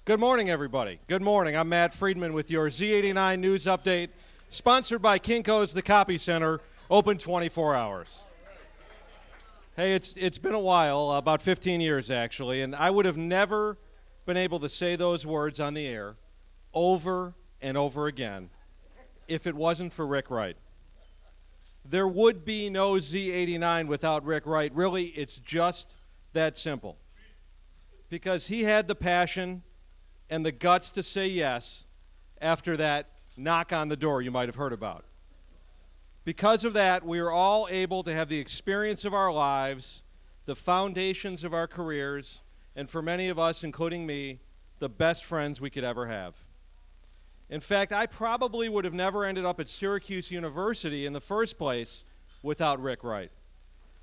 Good morning, everybody. Good morning. I'm Matt Friedman with your Z89 News Update, sponsored by Kinko's The Copy Center, open 24 hours. Hey, it's been a while, about 15 years actually, and I would have never been able to say those words on the air over and over again if it wasn't for Rick Wright. There would be no Z89 without Rick Wright. Really, it's just that simple. Because he had the passion and the guts to say yes after that knock on the door you might have heard about. Because of that, we are all able to have the experience of our lives, the foundations of our careers, and for many of us, including me, the best friends we could ever have. In fact, I probably would have never ended up at Syracuse University in the first place without Rick Wright.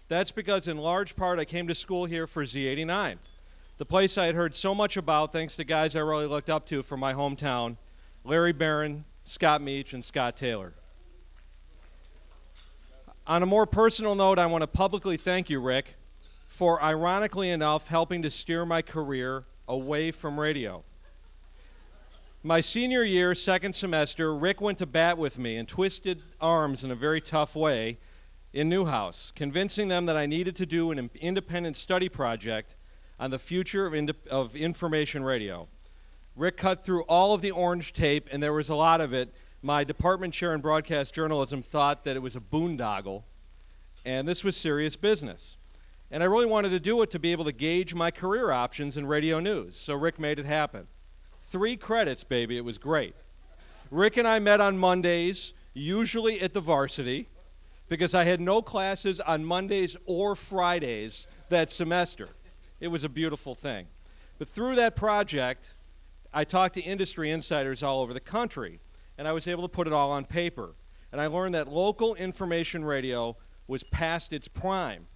That's because in large part I came to school here for Z89. The place I had heard so much about thanks to guys I really looked up to from my hometown, Larry Barron, Scott Meach, and Scott Taylor. On a more personal note, I want to publicly thank you, Rick, for, ironically enough, helping to steer my career away from radio. My senior year, second semester, Rick went to bat with me and twisted arms in a very tough way in Newhouse, convincing them that I needed to do an independent study project on the future of information radio. Rick cut through all of the orange tape, and there was a lot of it. My department chair in broadcast journalism thought that it was a boondoggle, and this was serious business. And I really wanted to do it to be able to gauge my career options in radio news, so Rick made it happen. 3 credits, baby, it was great. Rick and I met on Mondays, usually at the varsity, because I had no classes on Mondays or Fridays that semester. It was a beautiful thing. But through that project, I talked to industry insiders all over the country, and I was able to put it all on paper. And I learned that local information radio was past its prime.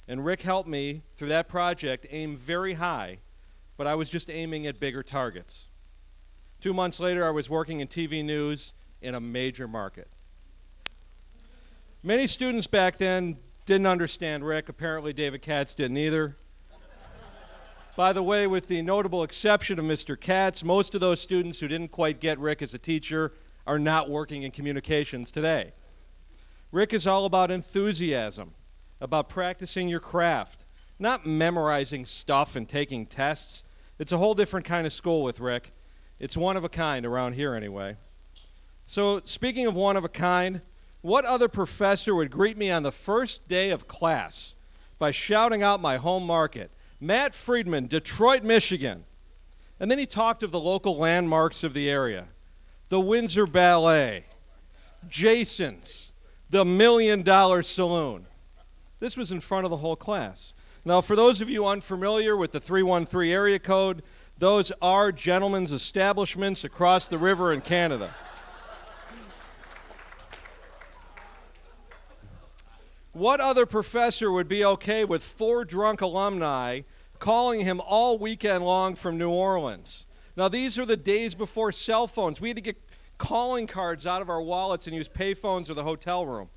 And Rick helped me, through that project, aim very high, but I was just aiming at bigger targets. 2 months later, I was working in TV news in a major market. Many students back then didn't understand Rick. Apparently, David Katz didn't either. By the way, with the notable exception of Mr. Katz, most of those students who didn't quite get Rick as a teacher are not working in communications today. Rick is all about enthusiasm, about practicing your craft, not memorizing stuff and taking tests. It's a whole different kind of school with Rick. It's one of a kind around here anyway. So speaking of one of a kind, what other professor would greet me on the first day of class by shouting out my home market? Matt Friedman, Detroit, Michigan. And then he talked of the local landmarks of the area. The Windsor Ballet, Jason's, the $1 Million Saloon. This was in front of the whole class. Now, for those of you unfamiliar with the 313 area code, those are gentlemen's establishments across the river in Canada. What other professor would be okay with 4 drunk alumni calling him all weekend long from New Orleans? Now, these are the days before cell phones. We had to get calling cards out of our wallets and use payphones or the hotel room.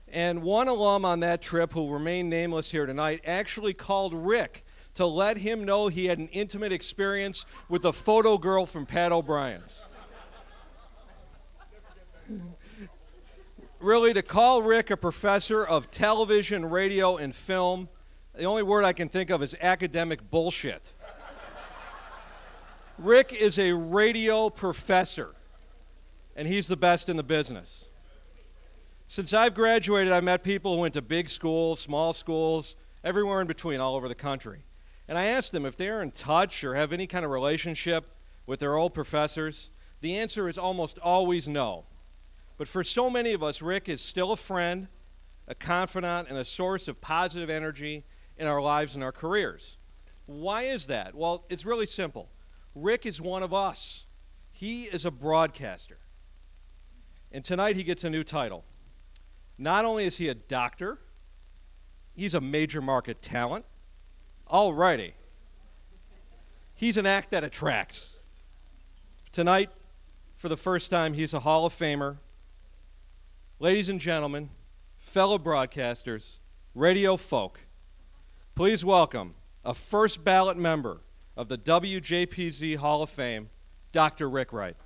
And one alum on that trip, who will remain nameless here tonight, actually called Rick to let him know he had an intimate experience with a photo girl from Pat O'Brien's. Really, to call Rick a professor of television, radio, and film, the only word I can think of is academic bullshit. Rick is a radio professor, and he's the best in the business. Since I've graduated, I've met people who went to big schools, small schools, everywhere in between, all over the country. And I asked them if they're in touch or have any kind of relationship with their old professors. The answer is almost always no. But for so many of us, Rick is still a friend, a confidant, and a source of positive energy in our lives and our careers. Why is that? Well, it's really simple. Rick is one of us. He is a broadcaster. And tonight he gets a new title. Not only is he a doctor, he's a major market talent. Alrighty. He's an act that attracts. Tonight, for the first time, he's a Hall of Famer. Ladies and gentlemen, fellow broadcasters, radio folk, please welcome a first ballot member of the WJPZ Hall of Fame, Dr. Rick Wright.